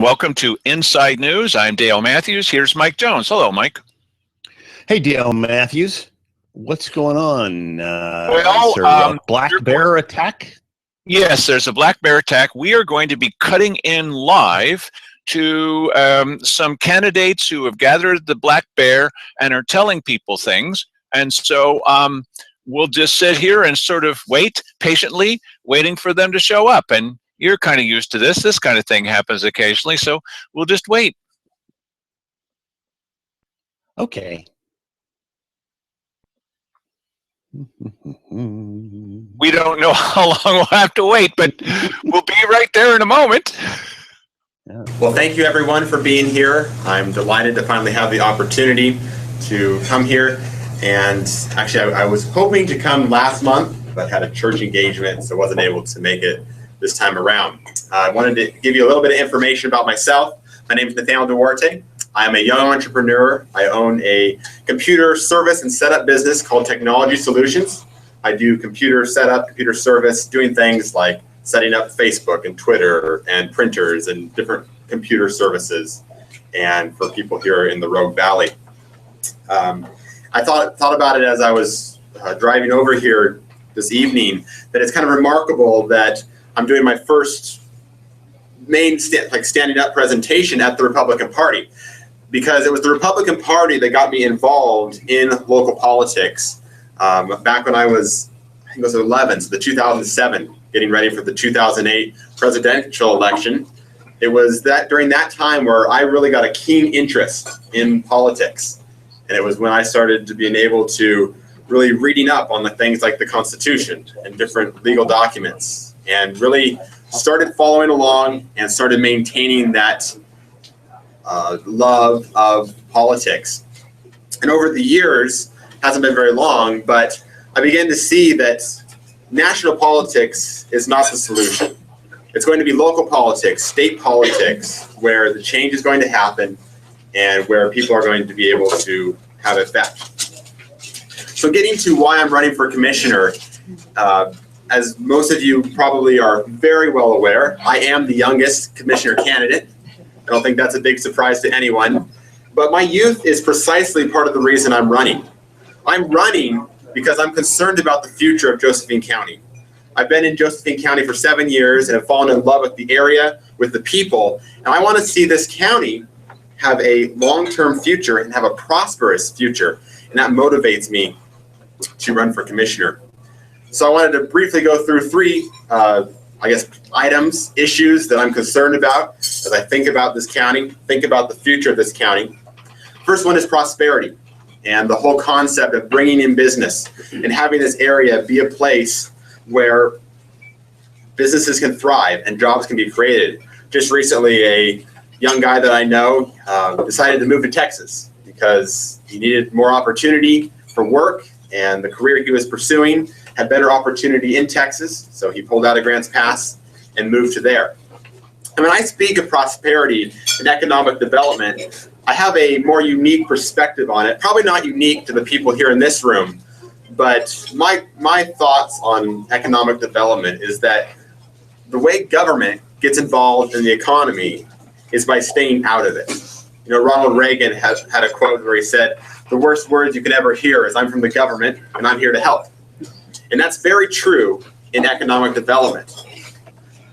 Welcome to Inside News. I'm Dale Matthews. Here's Mike Jones. Hello, Mike. Hey, Dale Matthews. What's going on? Well, is there a black bear attack? Yes, there's a black bear attack. We are going to be cutting in live to some candidates who have gathered the black bear and are telling people things. And so we'll just sit here and sort of wait patiently, waiting for them to show up. And you're kind of used to this. This kind of thing happens occasionally, so we'll just wait. Okay. We don't know how long we'll have to wait, but we'll be right there in a moment. Well, thank you everyone for being here. I'm delighted to finally have the opportunity to come here. And actually, I was hoping to come last month, but had a church engagement, so wasn't able to make it this time around. I wanted to give you a little bit of information about myself. My name is Nathaniel Duarte. I am a young entrepreneur. I own a computer service and setup business called Technology Solutions. I do computer setup, computer service, doing things like setting up Facebook and Twitter and printers and different computer services, and for people here in the Rogue Valley. I thought about it as I was driving over here this evening, that it's kind of remarkable that I'm doing my first main standing up presentation at the Republican Party, because it was the Republican Party that got me involved in local politics back when I was, I think it was 11, so the 2007, getting ready for the 2008 presidential election. It was during that time where I really got a keen interest in politics. And it was when I started to being able to really reading up on the things like the Constitution and different legal documents, and really started following along and started maintaining that love of politics. And over the years, hasn't been very long, but I began to see that national politics is not the solution. It's going to be local politics, state politics, where the change is going to happen and where people are going to be able to have effect. So getting to why I'm running for commissioner, as most of you probably are very well aware, I am the youngest commissioner candidate. I don't think that's a big surprise to anyone, but my youth is precisely part of the reason I'm running. I'm running because I'm concerned about the future of Josephine County. I've been in Josephine County for 7 years and have fallen in love with the area, with the people, and I want to see this county have a long-term future and have a prosperous future, and that motivates me to run for commissioner. So I wanted to briefly go through three, items, issues that I'm concerned about as I think about this county, think about the future of this county. First one is prosperity, and the whole concept of bringing in business and having this area be a place where businesses can thrive and jobs can be created. Just recently, a young guy that I know decided to move to Texas because he needed more opportunity for work, and the career he was pursuing had better opportunity in Texas, so he pulled out of Grants Pass and moved to there. And when I speak of prosperity and economic development, I have a more unique perspective on it, probably not unique to the people here in this room, but my thoughts on economic development is that the way government gets involved in the economy is by staying out of it. You know, Ronald Reagan had a quote where he said, "The worst words you can ever hear is 'I'm from the government and I'm here to help.'" And that's very true in economic development.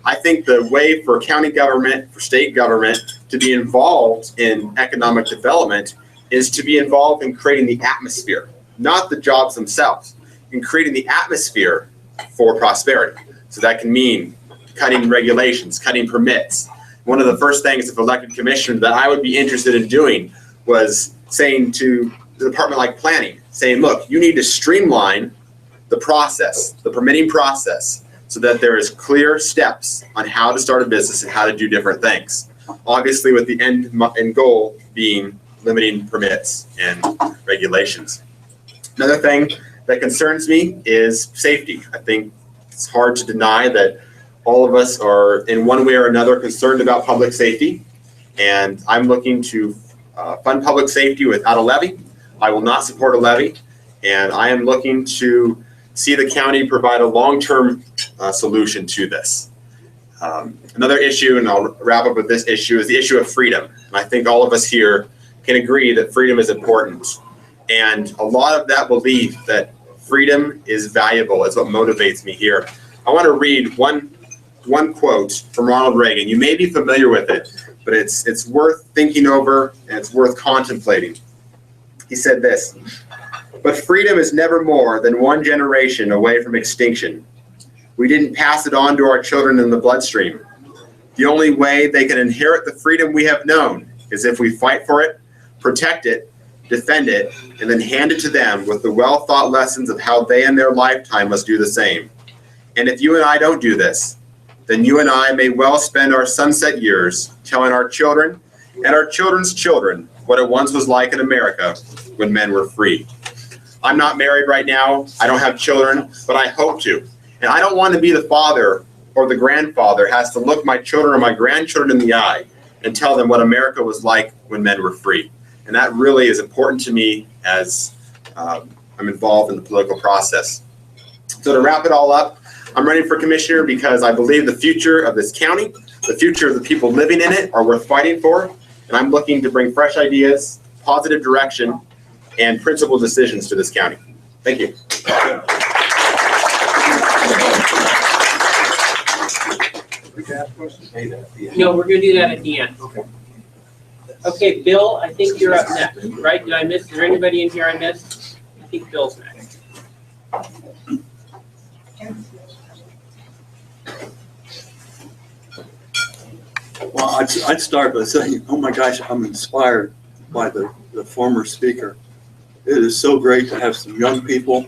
I think the way for county government, for state government to be involved in economic development is to be involved in creating the atmosphere, not the jobs themselves, in creating the atmosphere for prosperity. So that can mean cutting regulations, cutting permits. One of the first things as elected commissioner that I would be interested in doing was saying to the department like planning, saying, look, you need to streamline the process, the permitting process, so that there is clear steps on how to start a business and how to do different things. Obviously with the end goal being limiting permits and regulations. Another thing that concerns me is safety. I think it's hard to deny that all of us are in one way or another concerned about public safety, and I'm looking to fund public safety without a levy. I will not support a levy, and I am looking to see the county provide a long-term solution to this. Another issue, and I'll wrap up with this issue, is the issue of freedom. And I think all of us here can agree that freedom is important. And a lot of that belief that freedom is valuable is what motivates me here. I want to read one quote from Ronald Reagan. You may be familiar with it, but it's worth thinking over and it's worth contemplating. He said this: "But freedom is never more than one generation away from extinction. We didn't pass it on to our children in the bloodstream. The only way they can inherit the freedom we have known is if we fight for it, protect it, defend it, and then hand it to them with the well-thought lessons of how they in their lifetime must do the same. And if you and I don't do this, then you and I may well spend our sunset years telling our children and our children's children what it once was like in America when men were free." I'm not married right now. I don't have children, but I hope to. And I don't want to be the father or the grandfather has to look my children or my grandchildren in the eye and tell them what America was like when men were free. And that really is important to me as I'm involved in the political process. So to wrap it all up, I'm running for commissioner because I believe the future of this county, the future of the people living in it are worth fighting for. And I'm looking to bring fresh ideas, positive direction, and principled decisions to this county. Thank you. No, we're gonna do that at the end. Okay, Bill, I think you're up next, right? Did I miss, is there anybody in here I missed? I think Bill's next. Well, I'd start by saying, oh my gosh, I'm inspired by the former speaker. It is so great to have some young people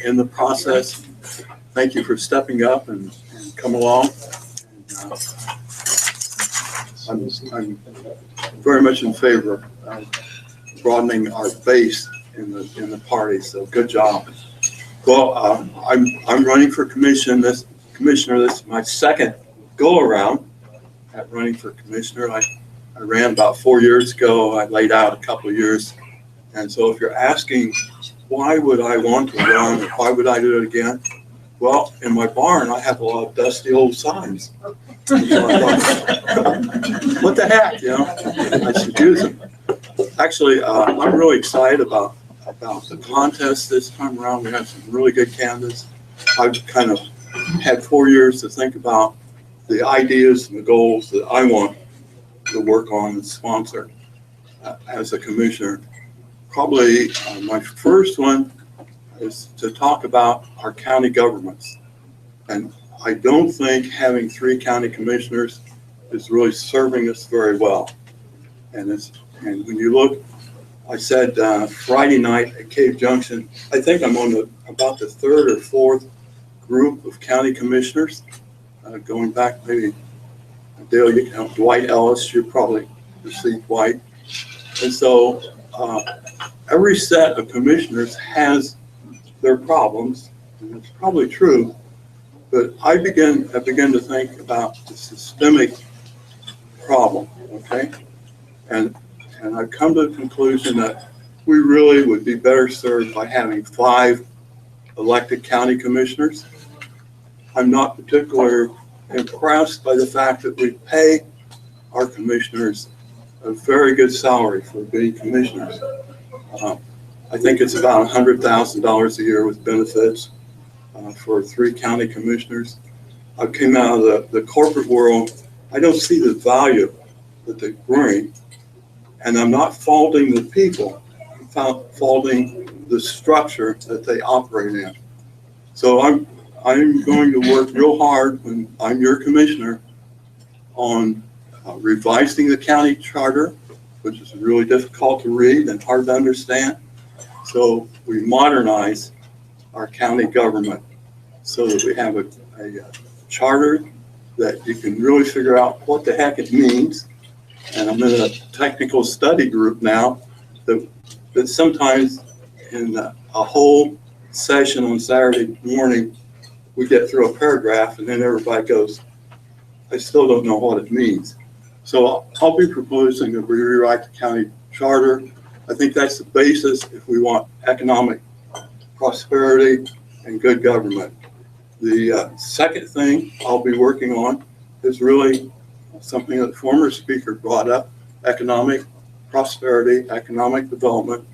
in the process. Thank you for stepping up and come along. And, I'm very much in favor of broadening our base in the party. So good job. Well, I'm running for commissioner. This is my second go around at running for commissioner. I ran about 4 years ago. I laid out a couple of years. And so if you're asking, why would I want to run or why would I do it again? Well, in my barn, I have a lot of dusty old signs. So I thought, what the heck, you know, I should use them. Actually, I'm really excited about the contest this time around. We have some really good candidates. I've kind of had 4 years to think about the ideas and the goals that I want to work on and sponsor as a commissioner. Probably my first one is to talk about our county governments. And I don't think having 3 county commissioners is really serving us very well. And when you look, I said Friday night at Cave Junction, I think I'm on about the 3rd or 4th group of county commissioners, going back maybe, Dale, you can help, Dwight Ellis, you probably received Dwight. And so every set of commissioners has their problems, and it's probably true, but I began to think about the systemic problem, okay? And I've come to the conclusion that we really would be better served by having 5 elected county commissioners. I'm not particularly impressed by the fact that we pay our commissioners a very good salary for being commissioners. I think it's about $100,000 a year with benefits for 3 county commissioners. I came out of the corporate world. I don't see the value that they bring, and I'm not faulting the people. I'm faulting the structure that they operate in. So I'm going to work real hard when I'm your commissioner on revising the county charter, which is really difficult to read and hard to understand. So we modernize our county government so that we have a charter that you can really figure out what the heck it means. And I'm in a technical study group now that sometimes in a whole session on Saturday morning, we get through a paragraph and then everybody goes, I still don't know what it means. So I'll be proposing that we rewrite the county charter. I think that's the basis if we want economic prosperity and good government. The second thing I'll be working on is really something that the former speaker brought up: economic prosperity, economic development.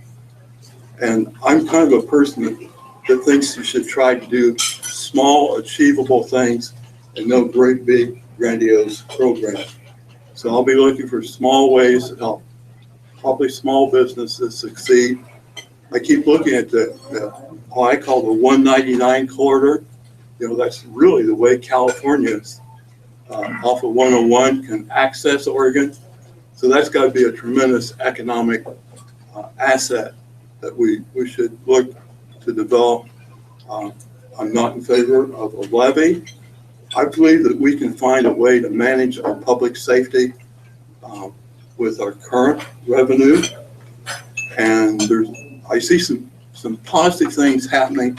And I'm kind of a person that thinks you should try to do small, achievable things and no great, big, grandiose program. So I'll be looking for small ways to help probably small businesses succeed. I keep looking at what I call the 199 corridor. You know, that's really the way Californians off of 101 can access Oregon. So that's got to be a tremendous economic asset that we should look to develop. I'm not in favor of a levy. I believe that we can find a way to manage our public safety with our current revenue. And I see some positive things happening.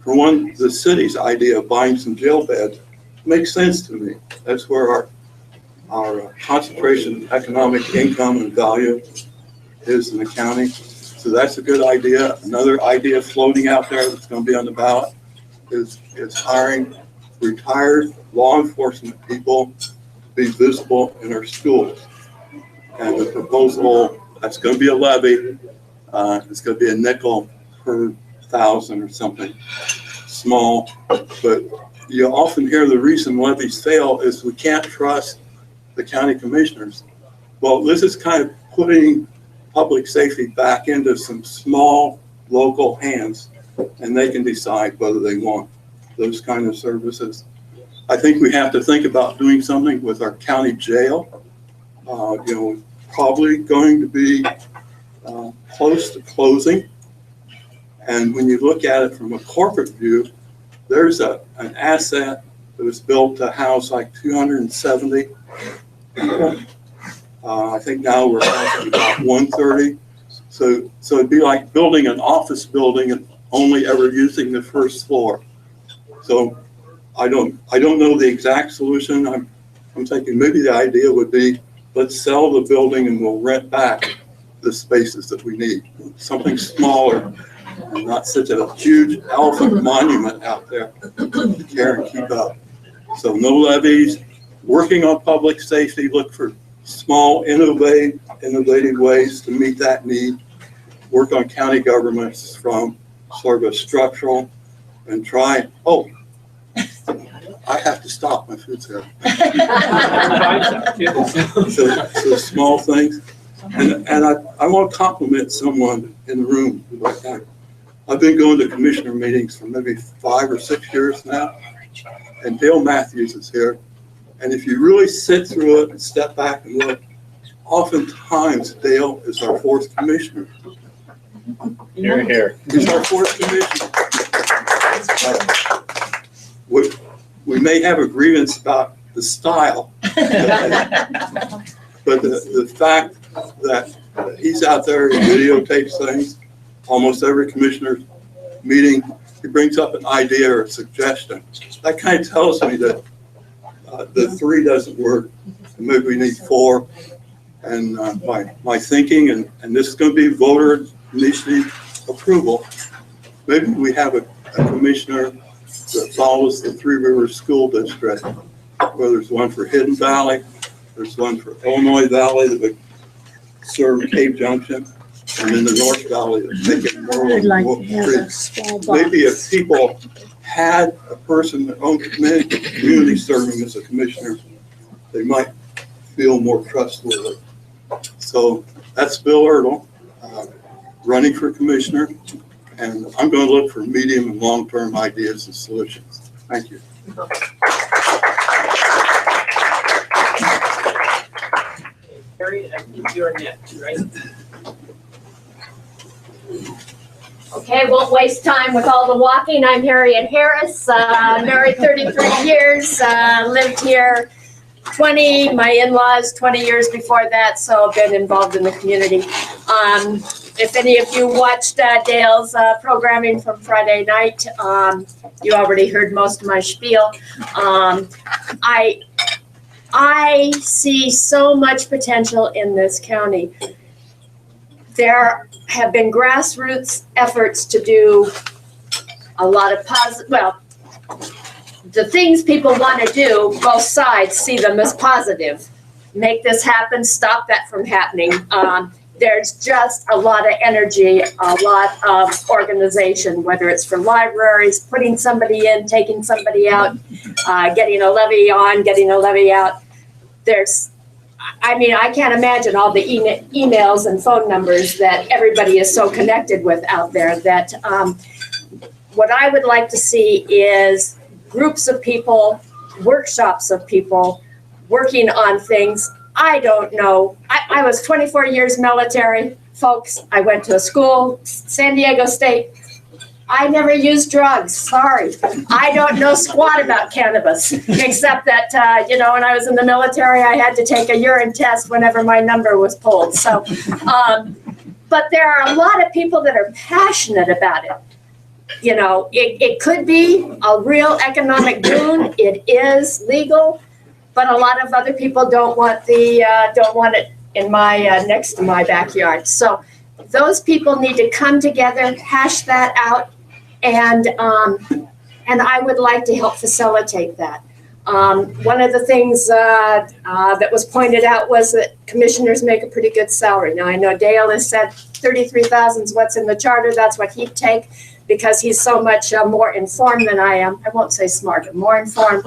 For one, the city's idea of buying some jail beds makes sense to me. That's where our concentration of economic income and value is in the county. So that's a good idea. Another idea floating out there that's going to be on the ballot is hiring retired law enforcement people to be visible in our schools. And the proposal, that's going to be a levy. It's going to be a nickel per 1,000 or something small. But you often hear the reason levies fail is we can't trust the county commissioners. Well, this is kind of putting public safety back into some small local hands, and they can decide whether they want those kind of services. I think we have to think about doing something with our county jail. You know, probably going to be close to closing. And when you look at it from a corporate view, there's an asset that was built to house like 270 people. I think now we're at about 130. So it'd be like building an office building and only ever using the first floor. So I don't know the exact solution. I'm thinking maybe the idea would be, let's sell the building and we'll rent back the spaces that we need. Something smaller and not such a huge elephant monument out there to care and keep up. So no levies, working on public safety, look for small, innovative ways to meet that need. Work on county governments from sort of a structural and try, I have to stop, my food's here. So small things. And I want to compliment someone in the room. I've been going to commissioner meetings for maybe 5 or 6 years now, and Dale Matthews is here. And if you really sit through it and step back and look, oftentimes Dale is our 4th commissioner. Here, here. He's our 4th commissioner. We may have a grievance about the style, but the fact that he's out there, he videotapes things, almost every commissioner meeting, he brings up an idea or a suggestion. That kind of tells me that the 3 doesn't work. Maybe we need 4. And my thinking, and this is going to be voter initiative approval, maybe we have a commissioner that follows the Three Rivers School District, where there's one for Hidden Valley, there's one for Illinois Valley that would serve Cave Junction, and then the North Valley that take it more. I'd like to have a small box. Maybe if people had a person that owned community serving as a commissioner, they might feel more trustworthy. So that's Bill Ertl, running for commissioner, and I'm going to look for medium and long-term ideas and solutions. Thank you. Harry, I think you're next, right? Okay, won't waste time with all the walking. I'm Harriet Harris, married 33 years, lived here 20, my in-laws 20 years before that, so I've been involved in the community. If any of you watched Dale's programming from Friday night, you already heard most of my spiel. I see so much potential in this county. There have been grassroots efforts to do a lot of the things people want to do, both sides see them as positive. Make this happen, stop that from happening. There's just a lot of energy, a lot of organization, whether it's for libraries, putting somebody in, taking somebody out, getting a levy on, getting a levy out. I can't imagine all the emails and phone numbers that everybody is so connected with out there that what I would like to see is groups of people, workshops of people working on things. I don't know. I was 24 years military, folks. I went to a school, San Diego State. I never used drugs. Sorry. I don't know squat about cannabis, except that, when I was in the military, I had to take a urine test whenever my number was pulled. So, but there are a lot of people that are passionate about it. It could be a real economic boon. It is legal. But a lot of other people don't want it in my next to my backyard. So those people need to come together, hash that out, and I would like to help facilitate that. One of the things that was pointed out was that commissioners make a pretty good salary. Now I know Dale has said 33,000 is what's in the charter. That's what he'd take, because he's so much more informed than I am. I won't say smarter, more informed.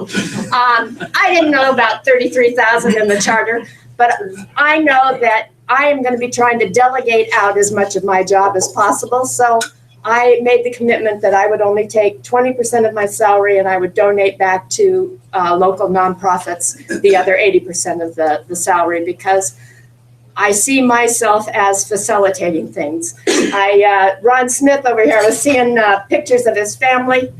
I didn't know about 33,000 in the charter, but I know that I am going to be trying to delegate out as much of my job as possible. So I made the commitment that I would only take 20% of my salary and I would donate back to local nonprofits the other 80% of the salary, because I see myself as facilitating things. Ron Smith over here, I was seeing pictures of his family.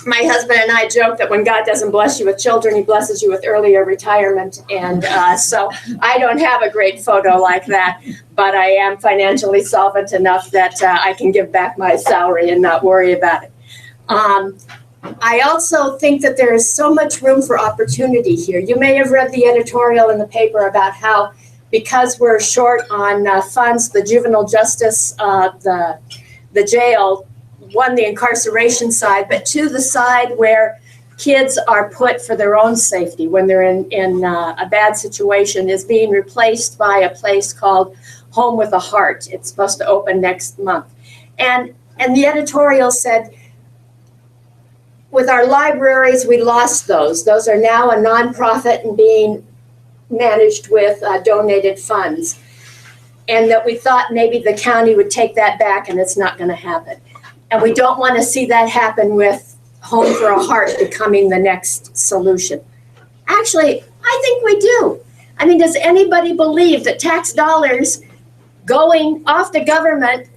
My husband and I joke that when God doesn't bless you with children, he blesses you with earlier retirement. And so I don't have a great photo like that, but I am financially solvent enough that I can give back my salary and not worry about it. I also think that there is so much room for opportunity here. You may have read the editorial in the paper about how, because we're short on funds, the juvenile justice, the jail won the incarceration side, but to the side where kids are put for their own safety when they're in a bad situation is being replaced by a place called Home with a Heart. It's supposed to open next month. And the editorial said, with our libraries, we lost those. Those are now a nonprofit and being managed with donated funds, and that we thought maybe the county would take that back, and it's not going to happen. And we don't want to see that happen with Home for a Heart becoming the next solution. Actually, I think we do. I mean, does anybody believe that tax dollars going off the government,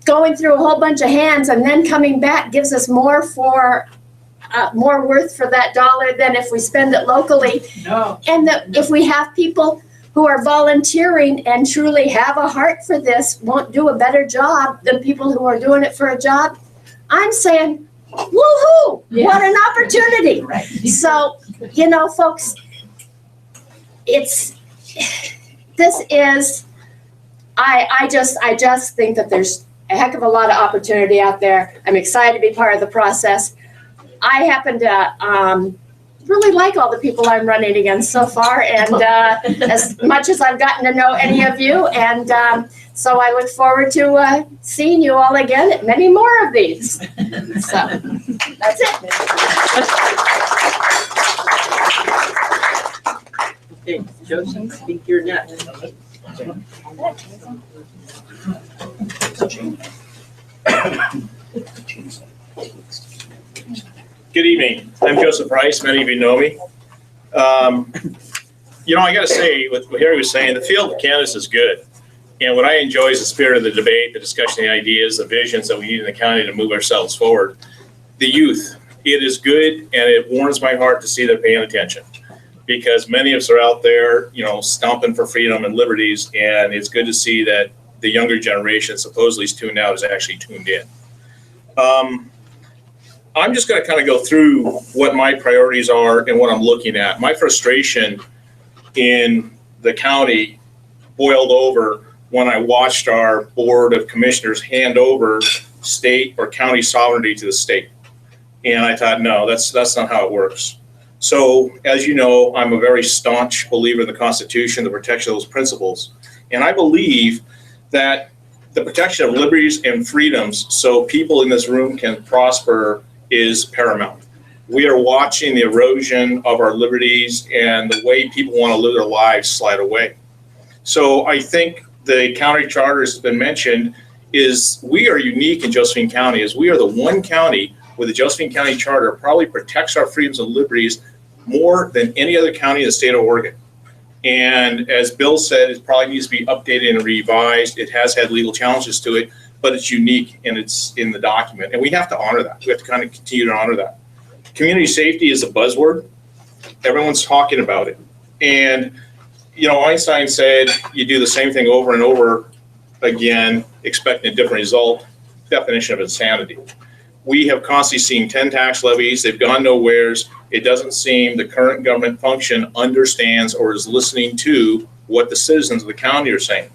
going through a whole bunch of hands and then coming back gives us more worth for that dollar than if we spend it locally? No. And that if we have people who are volunteering and truly have a heart for this, won't do a better job than people who are doing it for a job? I'm saying, woohoo, Yeah. what an opportunity. Right. So, folks, I just think that there's a heck of a lot of opportunity out there. I'm excited to be part of the process. I happen to really like all the people I'm running against so far, and as much as I've gotten to know any of you, and so I look forward to seeing you all again at many more of these. So that's it. Okay, Joseph, I think you're next. Good evening. I'm Joseph Rice. Many of you know me. I got to say, what Harry was saying, the field of cannabis is good. And what I enjoy is the spirit of the debate, the discussion, the ideas, the visions that we need in the county to move ourselves forward. The youth, it is good, and it warms my heart to see they're paying attention, because many of us are out there, stomping for freedom and liberties, and it's good to see that the younger generation supposedly is tuned out is actually tuned in. I'm just going to kind of go through what my priorities are and what I'm looking at. My frustration in the county boiled over when I watched our Board of Commissioners hand over state or county sovereignty to the state. And I thought, no, that's not how it works. So, as you know, I'm a very staunch believer in the Constitution, the protection of those principles. And I believe that the protection of liberties and freedoms so people in this room can prosper is paramount. We are watching the erosion of our liberties and the way people want to live their lives slide away. So I think the county charter has been mentioned is we are unique in Josephine County, as we are the one county where the Josephine County Charter probably protects our freedoms and liberties more than any other county in the state of Oregon. And as Bill said, it probably needs to be updated and revised. It has had legal challenges to it, but it's unique and it's in the document. And we have to honor that. We have to kind of continue to honor that. Community safety is a buzzword. Everyone's talking about it. And, you know, Einstein said you do the same thing over and over again, expecting a different result. Definition of insanity. We have constantly seen 10 tax levies. They've gone nowheres. It doesn't seem the current government function understands or is listening to what the citizens of the county are saying.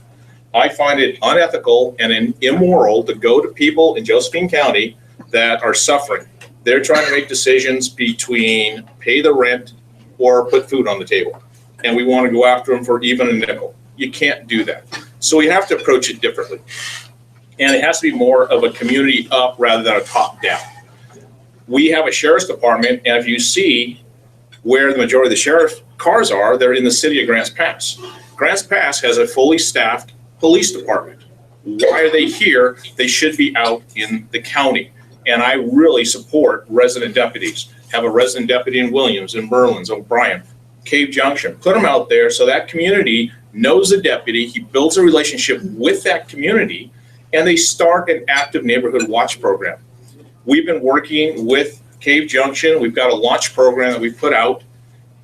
I find it unethical and immoral to go to people in Josephine County that are suffering. They're trying to make decisions between pay the rent or put food on the table. And we want to go after them for even a nickel. You can't do that. So we have to approach it differently. And it has to be more of a community up rather than a top down. We have a sheriff's department, and if you see where the majority of the sheriff's cars are, they're in the city of Grants Pass. Grants Pass has a fully staffed police department. Why are they here? They should be out in the county. And I really support resident deputies. Have a resident deputy in Williams, in Merlins, O'Brien, Cave Junction. Put them out there so that community knows the deputy. He builds a relationship with that community, and they start an active neighborhood watch program. We've been working with Cave Junction. We've got a launch program that we've put out.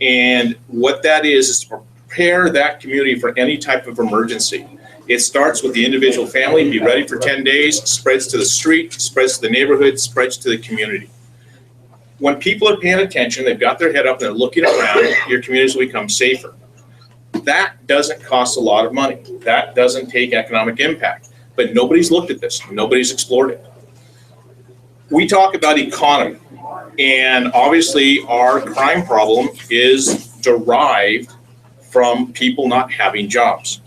And what that is to prepare that community for any type of emergency. It starts with the individual family, be ready for 10 days, spreads to the street, spreads to the neighborhood, spreads to the community. When people are paying attention, they've got their head up and they're looking around, your communities will become safer. That doesn't cost a lot of money. That doesn't take economic impact. But nobody's looked at this. Nobody's explored it. We talk about economy, and obviously our crime problem is derived from people not having jobs.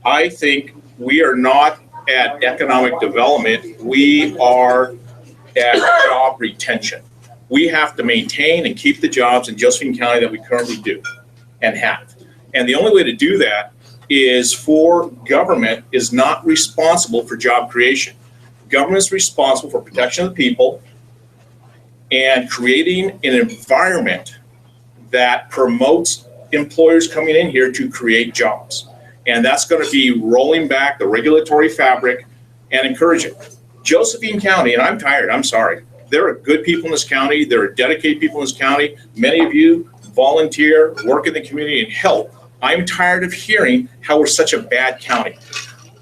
I think we are not at economic development. We are at job retention. We have to maintain and keep the jobs in Josephine County that we currently do and have. And the only way to do that is for government is not responsible for job creation. Government is responsible for protection of the people and creating an environment that promotes employers coming in here to create jobs. And that's going to be rolling back the regulatory fabric and encouraging. Josephine County, and I'm tired, I'm sorry. There are good people in this county. There are dedicated people in this county. Many of you volunteer, work in the community, and help. I'm tired of hearing how we're such a bad county.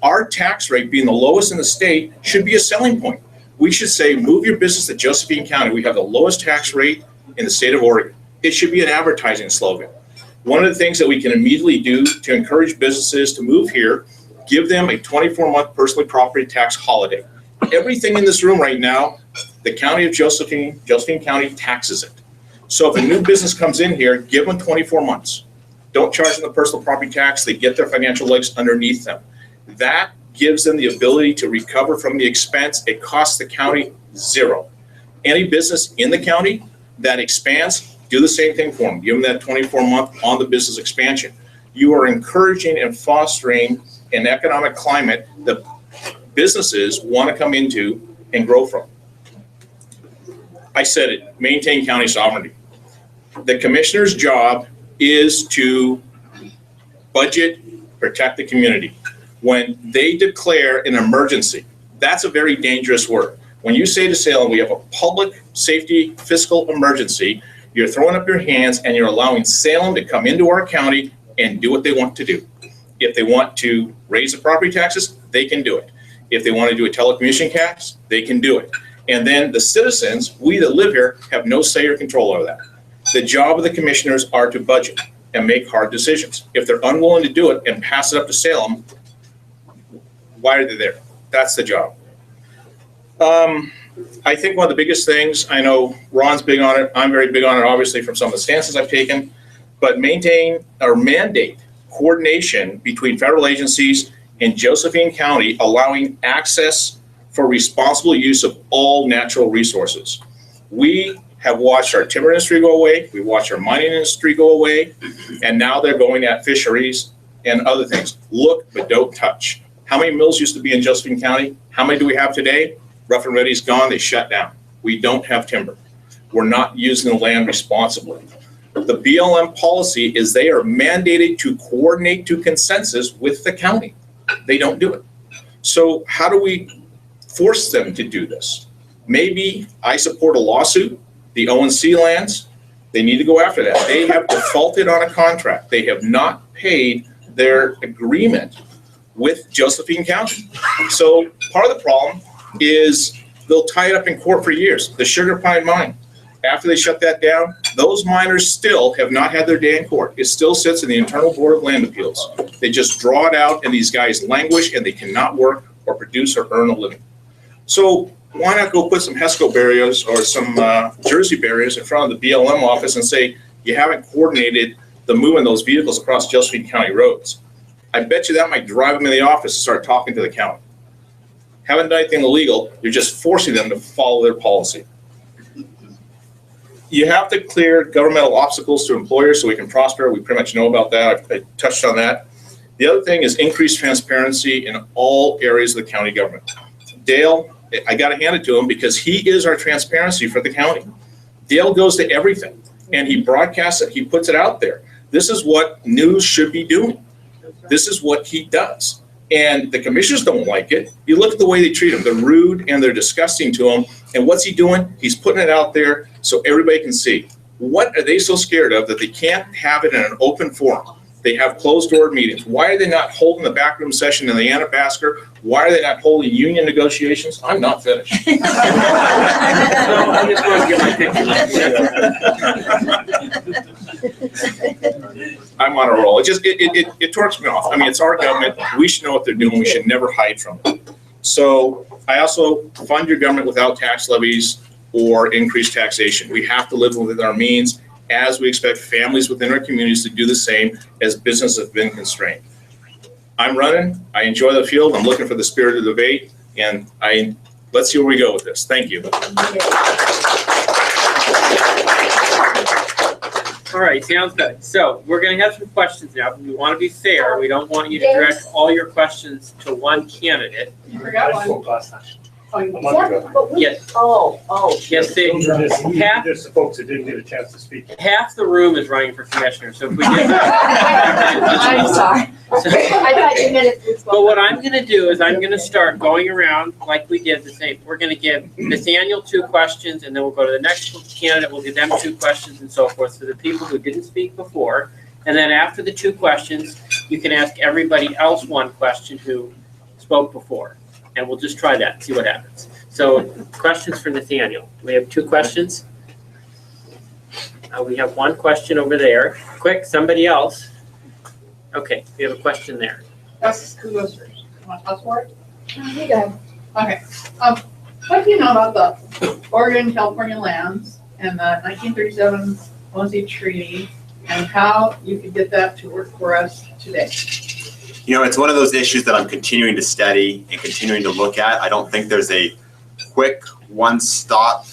Our tax rate being the lowest in the state should be a selling point. We should say, move your business to Josephine County. We have the lowest tax rate in the state of Oregon. It should be an advertising slogan. One of the things that we can immediately do to encourage businesses to move here, give them a 24-month personal property tax holiday. Everything in this room right now, the county of Josephine County taxes it. So if a new business comes in here, give them 24 months. Don't charge them the personal property tax. They get their financial legs underneath them. That gives them the ability to recover from the expense. It costs the county zero. Any business in the county that expands, do the same thing for them. Give them that 24-month on the business expansion. You are encouraging and fostering an economic climate that businesses want to come into and grow from. I said it, maintain county sovereignty. The commissioner's job is to budget, protect the community. When they declare an emergency, that's a very dangerous word. When you say to Salem, we have a public safety fiscal emergency, you're throwing up your hands and you're allowing Salem to come into our county and do what they want to do. If they want to raise the property taxes, they can do it. If they want to do a telecommunication tax, they can do it. And then the citizens, we that live here, have no say or control over that. The job of the commissioners are to budget and make hard decisions. If they're unwilling to do it and pass it up to Salem, why are they there? That's the job. I think one of the biggest things, I know Ron's big on it, I'm very big on it, obviously from some of the stances I've taken, but maintain or mandate coordination between federal agencies and Josephine County, allowing access for responsible use of all natural resources. We have watched our timber industry go away, we watched our mining industry go away, and now they're going at fisheries and other things. Look, but don't touch. How many mills used to be in Josephine County? How many do we have today? Rough and Ready's gone, they shut down. We don't have timber. We're not using the land responsibly. The BLM policy is they are mandated to coordinate to consensus with the county. They don't do it. So how do we force them to do this? Maybe I support a lawsuit, the ONC lands, they need to go after that. They have defaulted on a contract. They have not paid their agreement with Josephine County. So part of the problem is they'll tie it up in court for years. The Sugar Pine mine, after they shut that down, those miners still have not had their day in court. It still sits in the Internal Board of Land Appeals. They just draw it out and these guys languish and they cannot work or produce or earn a living. So why not go put some HESCO barriers or some Jersey barriers in front of the BLM office and say, you haven't coordinated the moving those vehicles across Josephine County roads. I bet you that might drive them in the office and start talking to the county. Haven't done anything illegal, you're just forcing them to follow their policy. You have to clear governmental obstacles to employers so we can prosper. We pretty much know about that. I touched on that. The other thing is increased transparency in all areas of the county government. Dale, I got to hand it to him because he is our transparency for the county. Dale goes to everything and he broadcasts it. He puts it out there. This is what news should be doing. This is what he does. And the commissioners don't like it. You look at the way they treat him. They're rude and they're disgusting to him. And what's he doing? He's putting it out there so everybody can see. What are they so scared of that they can't have it in an open forum? They have closed door meetings. Why are they not holding the backroom session in the Annabasker? Why are they not holding union negotiations? I'm not finished. No, I just want to get my picture. I'm on a roll. It torques me off. I mean, it's our government. We should know what they're doing. We should never hide from it. So I also fund your government without tax levies or increased taxation. We have to live within our means, as we expect families within our communities to do the same as business have been constrained. I'm running. I enjoy the field. I'm looking for the spirit of debate, and let's see where we go with this. Thank you. All right, sounds good. So we're going to have some questions now. We want to be fair. We don't want you to direct all your questions to one candidate. You forgot one. Yes. Oh. Yes, Just the folks that didn't get a chance to speak. half the room is running for commissioner, so if we get I'm sorry. I thought you meant it. But what I'm gonna do is I'm gonna start going around like we did the same. We're gonna give Nathaniel 2 questions and then we'll go to the next candidate, we'll give them 2 questions and so forth. So the people who didn't speak before, and then after the 2 questions, you can ask everybody else 1 question who spoke before. And we'll just try that and see what happens. So questions for Nathaniel. We have 2 questions. We have 1 question over there. Quick, somebody else. Okay, we have a question there. Who goes first? You want to talk for it? You go. Okay. What do you know about the Oregon California lands and the 1937 ONC Treaty and how you could get that to work for us today? You know, it's one of those issues that I'm continuing to study and continuing to look at. I don't think there's a quick one-stop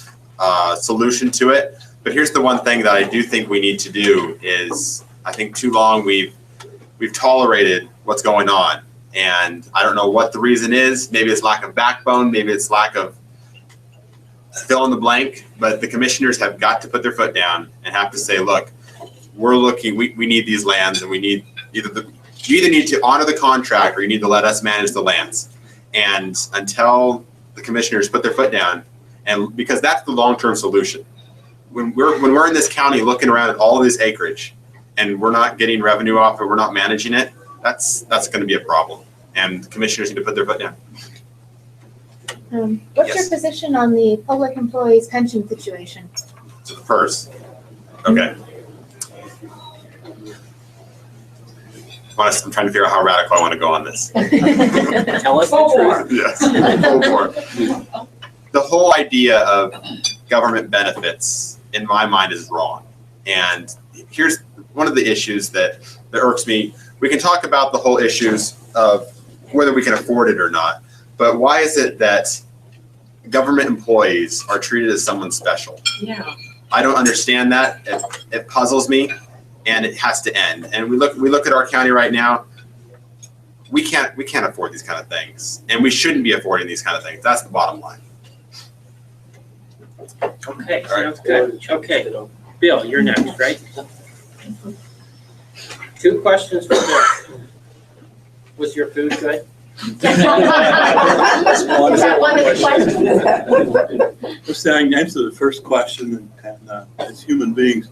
solution to it. But here's the one thing that I do think we need to do is, I think too long we've tolerated what's going on. And I don't know what the reason is. Maybe it's lack of backbone. Maybe it's lack of fill in the blank. But the commissioners have got to put their foot down and have to say, look, we're looking, we need these lands and we need you either need to honor the contract or you need to let us manage the lands. And until the commissioners put their foot down, and because that's the long-term solution. When we're in this county looking around at all of this acreage and we're not getting revenue off it, we're not managing it, that's going to be a problem. And the commissioners need to put their foot down. What's Yes. your position on the public employees pension situation? So the first, okay. I'm trying to figure out how radical I want to go on this. Tell us the truth. Yes, full board. the whole idea of government benefits, in my mind, is wrong. And here's one of the issues that irks me. We can talk about the whole issues of whether we can afford it or not, but why is it that government employees are treated as someone special? Yeah. I don't understand that. It puzzles me, and it has to end. And we look at our county right now. We can't afford these kind of things, and we shouldn't be affording these kind of things. That's the bottom line. Okay, sounds good. Okay, Bill, you're next, right? 2 questions for Bill. Was your food good? Is that one of the questions? Just saying, answer the first question, and as human beings,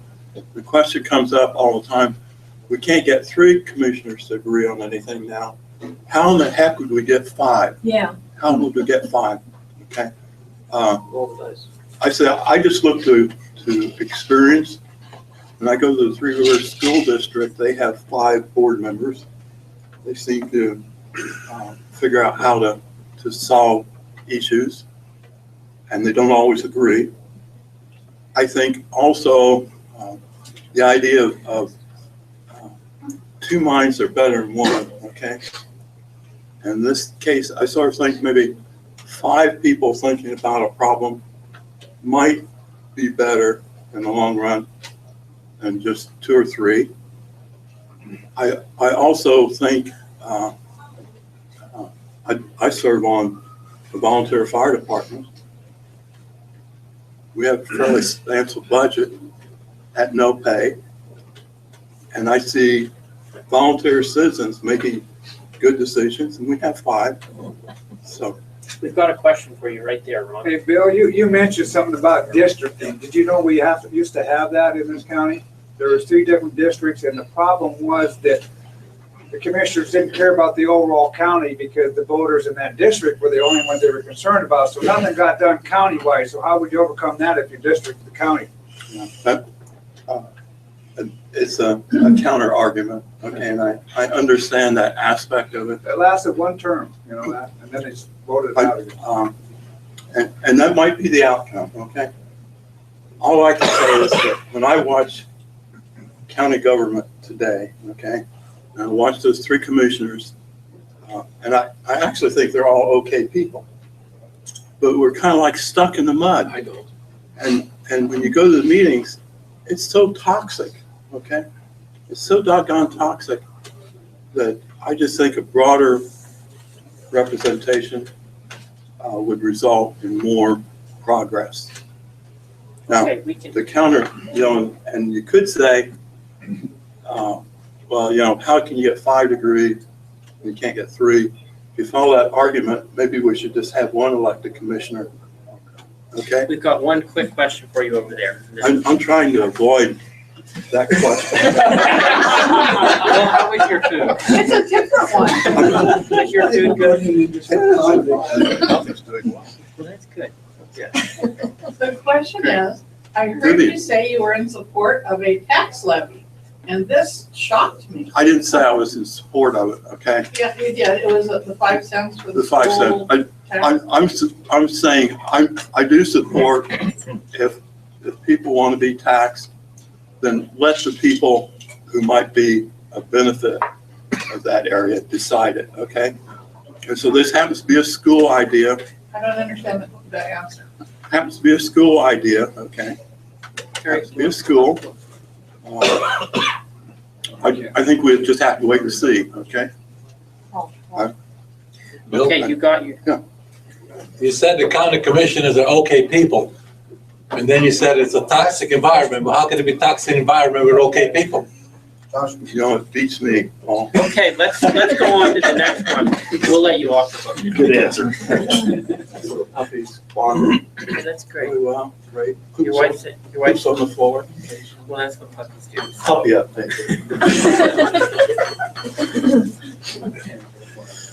the question comes up all the time. We can't get 3 commissioners to agree on anything now. How in the heck would we get 5? Yeah. How would we get 5? Okay. I say I just look to experience. When I go to the Three Rivers School District, they have 5 board members. They seem to figure out how to solve issues, and they don't always agree. I think also the idea of 2 minds are better than 1, okay? In this case, I sort of think maybe 5 people thinking about a problem might be better in the long run than just 2 or 3. I also think I serve on the volunteer fire department. We have a fairly substantial budget at no pay, and I see volunteer citizens making good decisions, and we have 5. So We've got a question for you right there, Ron. Hey, Bill, you mentioned something about districting. Did you know we used to have that in this county? There was 3 different districts, and the problem was that the commissioners didn't care about the overall county because the voters in that district were the only ones they were concerned about. So nothing got done county-wise. So how would you overcome that if you district the county? it's a counter argument, okay, and I understand that aspect of it. It lasted 1 term, you know, that, and then they voted it out again. And that might be the outcome, okay? All I can say is that when I watch county government today, okay, and I watch those 3 commissioners, and I actually think they're all okay people, but we're kind of like stuck in the mud. I know. And when you go to the meetings, it's so toxic, okay? It's so doggone toxic that I just think a broader representation would result in more progress. Now, Okay, we can, the counter, you know, and you could say, well, you know, how can you get 5 degrees and you can't get 3? If you follow that argument, maybe we should just have 1 elected commissioner. Okay? we've got 1 quick question for you over there. I'm trying to avoid that question. Well, how was your food? It's a different one. Was your food good? Nothing's doing well. Well, that's good. Yeah. The question is, I heard you say you were in support of a tax levy, and this shocked me. I didn't say I was in support of it, okay? Yeah, you did. It was the 5 cents for the The 5 school cents. tax. I'm saying I do support if people want to be taxed, then let the people who might be a benefit of that area decide it, okay? And so this happens to be a school idea, I don't understand the answer. happens to be a school idea, okay? Happens to be a school. I think we just have to wait and see, okay? Okay, you got your, You said the county commissioners are okay people, and then you said it's a toxic environment. But how can it be toxic environment with okay people? You know, it beats me, Paul. okay, let's go on to the next one. We'll let you off the hook. Good answer. Puppies wander That's great. really well, great. Your wife said, your wife, Poops on the floor. well, that's what puppies do. Puppy update.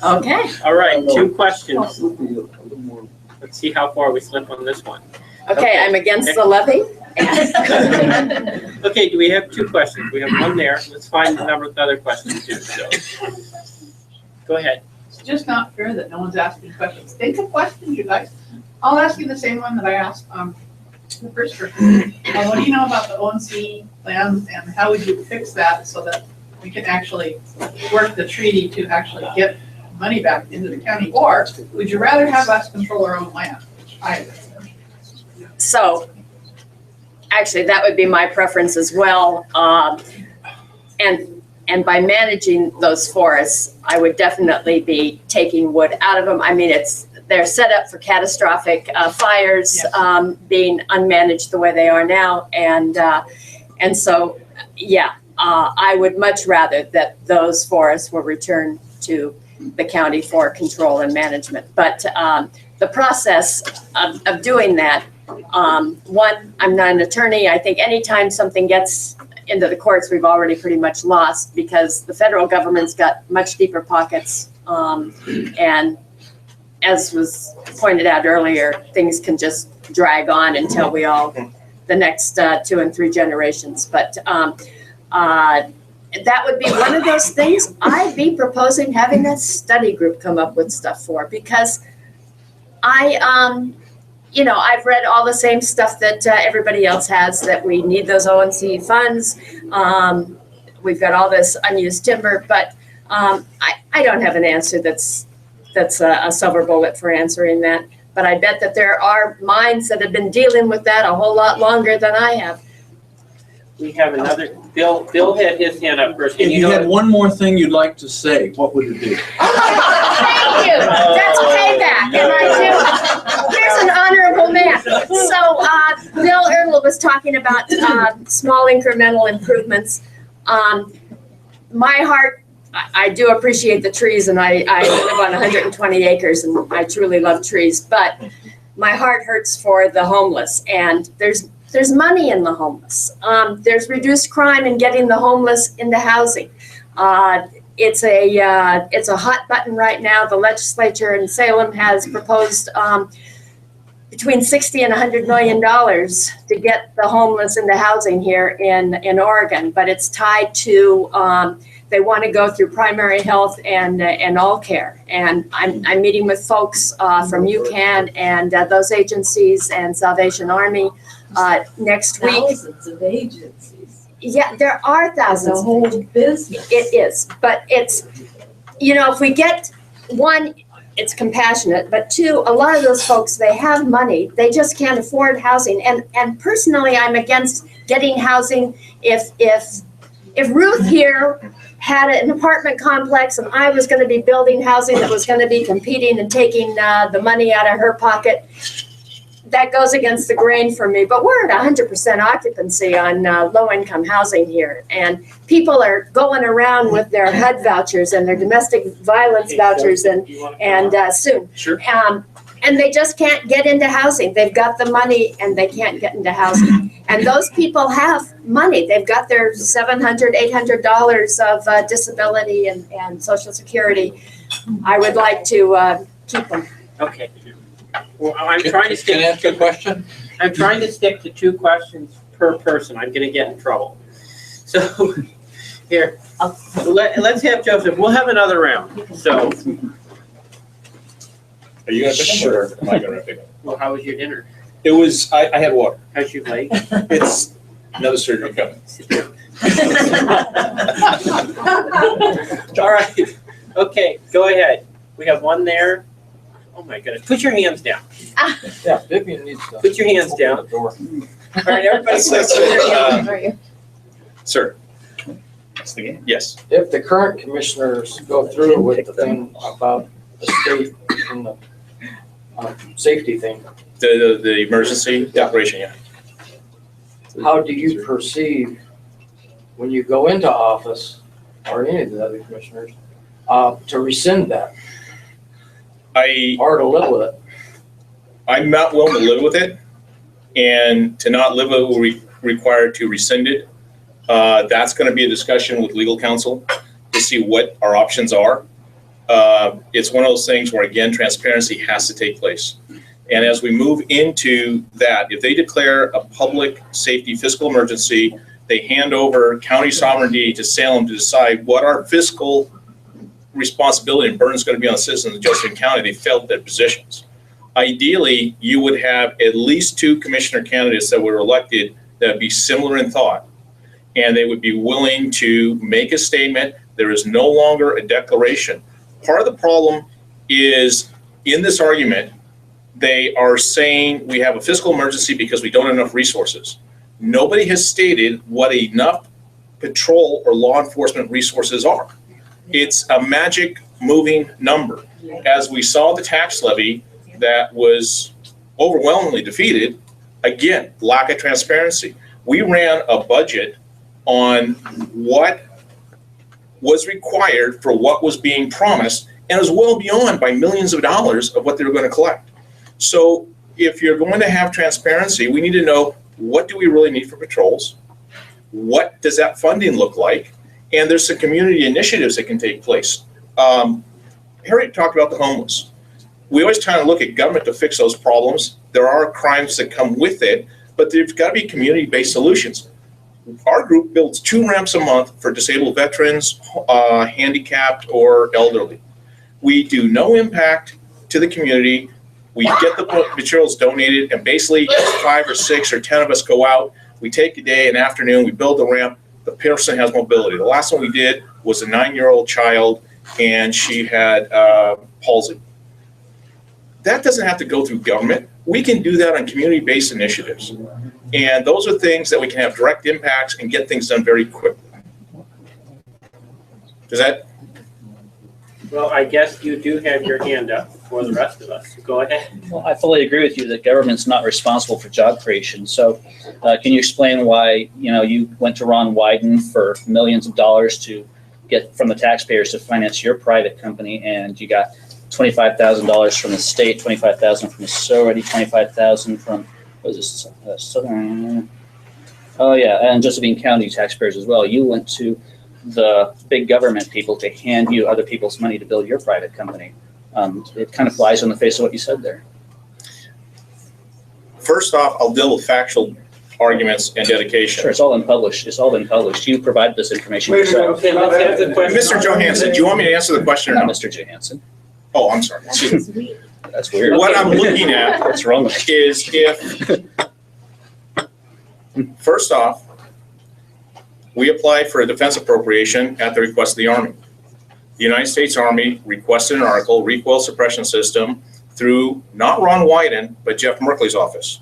Okay, All right, 2 questions. Let's see how far we slip on this one. okay, I'm against the levy. Okay, do we have 2 questions? We have 1 there. Let's find the number of other questions too, so. Go ahead. It's just not fair that no one's asking questions. Think of questions, you guys. I'll ask you the same one that I asked, the first person. What do you know about the ONC lands and how would you fix that so that we can actually work the treaty to actually get money back into the county? Or would you rather have us control our own land? So, actually, that would be my preference as well. And by managing those forests, I would definitely be taking wood out of them. I mean, they're set up for catastrophic fires, being unmanaged the way they are now. And so, yeah, I would much rather that those forests were returned to the county for control and management. But the process of doing that, one, I'm not an attorney. I think anytime something gets into the courts, we've already pretty much lost because the federal government's got much deeper pockets. And as was pointed out earlier, things can just drag on until we all, the next 2 and 3 generations. But that would be one of those things I'd be proposing having a study group come up with stuff for, because I've read all the same stuff that everybody else has, that we need those ONC funds. We've got all this unused timber, but I don't have an answer that's a silver bullet for answering that. But I bet that there are minds that have been dealing with that a whole lot longer than I have. We have another, Bill had his hand up first. If you had one more thing you'd like to say, what would it be? Thank you. That's payback, and I do. Here's an honorable man. So Bill Erdl was talking about small incremental improvements. My heart, I do appreciate the trees, and I live on 120 acres, and I truly love trees. But my heart hurts for the homeless, and there's money in the homeless. There's reduced crime in getting the homeless into housing. It's a hot button right now. The legislature in Salem has proposed between $60 and $100 million to get the homeless into housing here in Oregon, but it's tied to they want to go through primary health and all care. And I'm meeting with folks from UCAN and those agencies and Salvation Army next week. Thousands of agencies. Yeah, there are thousands. The whole business. It is, but it's, if we get one, it's compassionate, but 2, a lot of those folks, they have money, they just can't afford housing. And personally, I'm against getting housing. If Ruth here had an apartment complex and I was going to be building housing that was going to be competing and taking the money out of her pocket, that goes against the grain for me. But we're at 100% occupancy on low-income housing here, and people are going around with their HUD vouchers and their domestic violence vouchers, and soon. Sure. And they just can't get into housing. They've got the money and they can't get into housing. And those people have money. They've got their $700, $800 of disability and Social Security. I would like to keep them. Okay. Well, I'm trying to stick. Can I ask you a question? I'm trying to stick to 2 questions per person. I'm going to get in trouble. So here, let's have Joseph. We'll have another round. So. Are you going to pick up or am I going to pick up? Well, how was your dinner? It was, I had water. How's your leg? It's another surgery coming. All right. Okay, go ahead. We have one there. Oh my goodness. Put your hands down. Yeah, Vivian needs to. Put your hands down. All right, everybody. Sir. That's the game. Yes. If the current commissioners go through with the thing about the state and the safety thing. The emergency declaration, yeah. How do you perceive when you go into office, or any of the other commissioners, to rescind that? Or to live with it? I'm not willing to live with it, and to not live with it will be required to rescind it. That's going to be a discussion with legal counsel to see what our options are. It's one of those things where, again, transparency has to take place. And as we move into that, if they declare a public safety fiscal emergency, they hand over county sovereignty to Salem to decide what our fiscal responsibility and burden is going to be on citizens of Josephine County. They felt their positions. Ideally, you would have at least 2 commissioner candidates that were elected that would be similar in thought, and they would be willing to make a statement. There is no longer a declaration. Part of the problem is in this argument, they are saying we have a fiscal emergency because we don't have enough resources. Nobody has stated what enough patrol or law enforcement resources are. It's a magic moving number. As we saw the tax levy that was overwhelmingly defeated, again, lack of transparency. We ran a budget on what was required for what was being promised, and it was well beyond by millions of dollars of what they were going to collect. So if you're going to have transparency, we need to know, what do we really need for patrols? What does that funding look like? And there's some community initiatives that can take place. Harriet talked about the homeless. We always try to look at government to fix those problems. There are crimes that come with it, but there's got to be community-based solutions. Our group builds 2 ramps a month for disabled veterans, handicapped, or elderly. We do no impact to the community. We get the materials donated, and basically 5 or 6 or 10 of us go out. We take a day, an afternoon, we build the ramp. The person has mobility. The last one we did was a 9-year-old child, and she had palsy. That doesn't have to go through government. We can do that on community-based initiatives. And those are things that we can have direct impacts and get things done very quickly. Does that? Well, I guess you do have your hand up for the rest of us. Go ahead. Well, I fully agree with you that government's not responsible for job creation. So can you explain why, you went to Ron Wyden for millions of dollars to get from the taxpayers to finance your private company, and you got $25,000 from the state, $25,000 from the authority, $25,000 from, what is this, Southern? Oh yeah, and Josephine County taxpayers as well. You went to the big government people to hand you other people's money to build your private company. It kind of flies in the face of what you said there. First off, I'll deal with factual arguments and dedication. Sure, it's all unpublished. It's all been published. You provided this information yourself. Okay, let's have the question. Mr. Johansson, do you want me to answer the question or Not no? Mr. Johansson. Oh, I'm sorry. That's weird. What I'm looking at What's wrong with you? is if, first off, we applied for a defense appropriation at the request of the Army. The United States Army requested an article, recoil suppression system, through not Ron Wyden, but Jeff Merkley's office.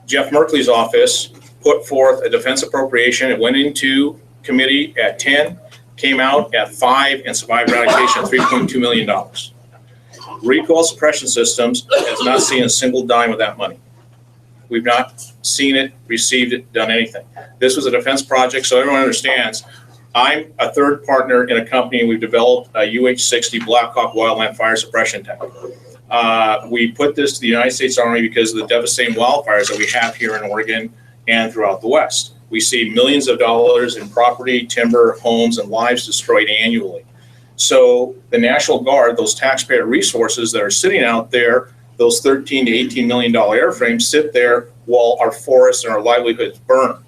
Jeff Merkley's office put forth a defense appropriation. It went into committee at 10, came out at 5, and survived ratification at $3.2 million. Recoil suppression systems has not seen a single dime of that money. We've not seen it, received it, done anything. This was a defense project, so everyone understands. I'm a third partner in a company. We've developed a UH-60 Black Hawk wildland fire suppression tank. We put this to the United States Army because of the devastating wildfires that we have here in Oregon and throughout the West. We see millions of dollars in property, timber, homes, and lives destroyed annually. So the National Guard, those taxpayer resources that are sitting out there, those $13 to $18 million airframes sit there while our forests and our livelihoods burn.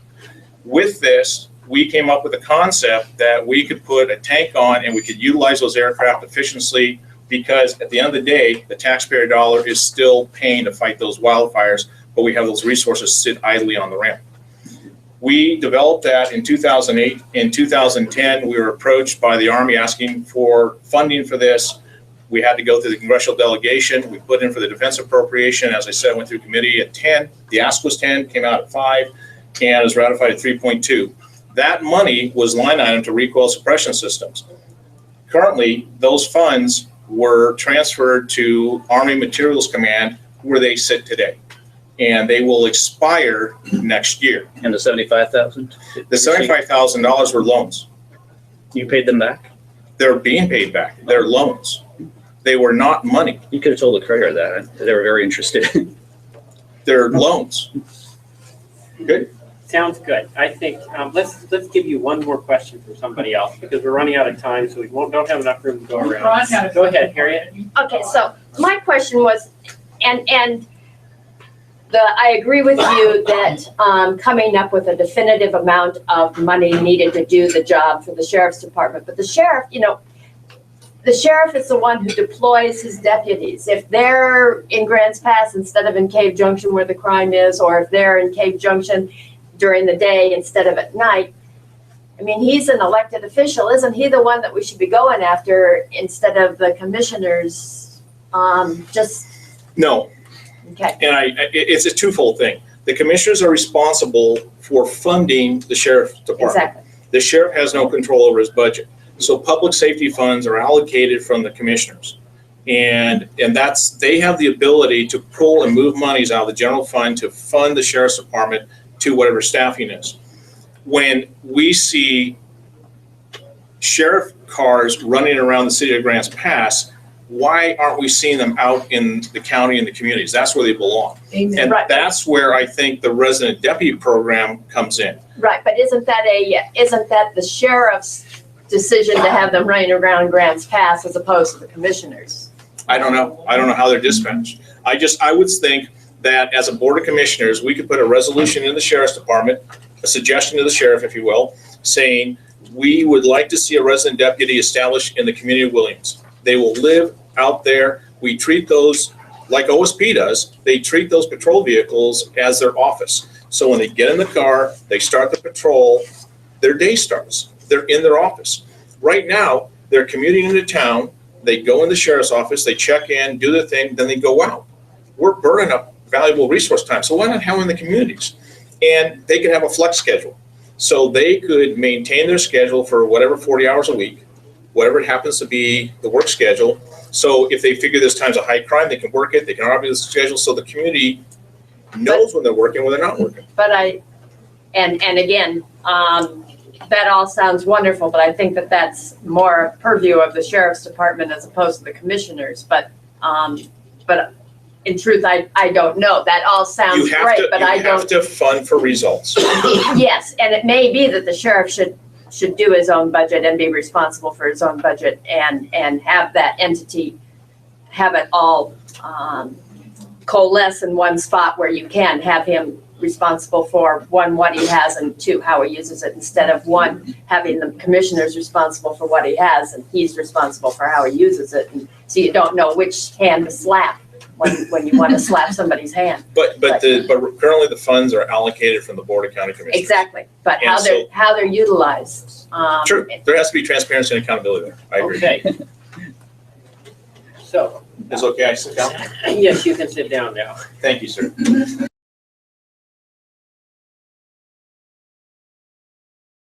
With this, we came up with a concept that we could put a tank on and we could utilize those aircraft efficiently, because at the end of the day, the taxpayer dollar is still paying to fight those wildfires, but we have those resources sit idly on the ramp. We developed that in 2008. In 2010, we were approached by the Army asking for funding for this. We had to go through the congressional delegation. We put in for the defense appropriation. As I said, went through committee at 10. The ask was 10, came out at 5, and was ratified at 3.2. That money was line item to recoil suppression systems. Currently, those funds were transferred to Army Materials Command, where they sit today, and they will expire next year. And the $75,000? The $75,000 were loans. You paid them back? They're being paid back. They're loans. They were not money. You could have told the courier that. They were very interested. They're loans. Good. Sounds good. I think let's give you one more question from somebody else, because we're running out of time, so we don't have enough room to go around. Go ahead, Harriet. Okay, so my question was, I agree with you that coming up with a definitive amount of money needed to do the job for the sheriff's department, but the sheriff, the sheriff is the one who deploys his deputies. If they're in Grants Pass instead of in Cave Junction where the crime is, or if they're in Cave Junction during the day instead of at night, I mean, he's an elected official. Isn't he the one that we should be going after instead of the commissioners? No, Okay. and it's a twofold thing. The commissioners are responsible for funding the sheriff's department. Exactly. The sheriff has no control over his budget. So public safety funds are allocated from the commissioners. And they have the ability to pull and move monies out of the general fund to fund the sheriff's department to whatever staffing is. When we see sheriff cars running around the city of Grants Pass, why aren't we seeing them out in the county and the communities? That's where they belong. Amen. And Right. that's where I think the resident deputy program comes in. Right, but isn't that the sheriff's decision to have them running around Grants Pass as opposed to the commissioners? I don't know. I don't know how they're dispatched. I would think that as a board of commissioners, we could put a resolution in the sheriff's department, a suggestion to the sheriff, if you will, saying, we would like to see a resident deputy established in the community of Williams. They will live out there. We treat those like OSP does. They treat those patrol vehicles as their office. So when they get in the car, they start the patrol, their day starts. They're in their office. Right now, they're commuting into town. They go in the sheriff's office, they check in, do their thing, then they go out. We're burning up valuable resource time. So why not have them in the communities? And they could have a flex schedule. So they could maintain their schedule for whatever 40 hours a week, whatever it happens to be the work schedule. So if they figure this time's a high crime, they can work it, they can argue the schedule so the community knows when they're working, when they're not working. But and again, that all sounds wonderful, but I think that that's more purview of the sheriff's department as opposed to the commissioners. But in truth, I don't know. That all sounds great, but I don't. You have to fund for results. Yes, and it may be that the sheriff should do his own budget and be responsible for his own budget and have that entity, have it all coalesce in one spot where you can have him responsible for one, what he has, and two, how he uses it, instead of one, having the commissioners responsible for what he has and he's responsible for how he uses it. And so you don't know which hand to slap when you want to slap somebody's hand. But currently the funds are allocated from the Board of County Commissioners. Exactly, but And how they're utilized. True, there has to be transparency and accountability there. I agree. Okay. So, Is it okay I sit down? yes, you can sit down now. Thank you, sir.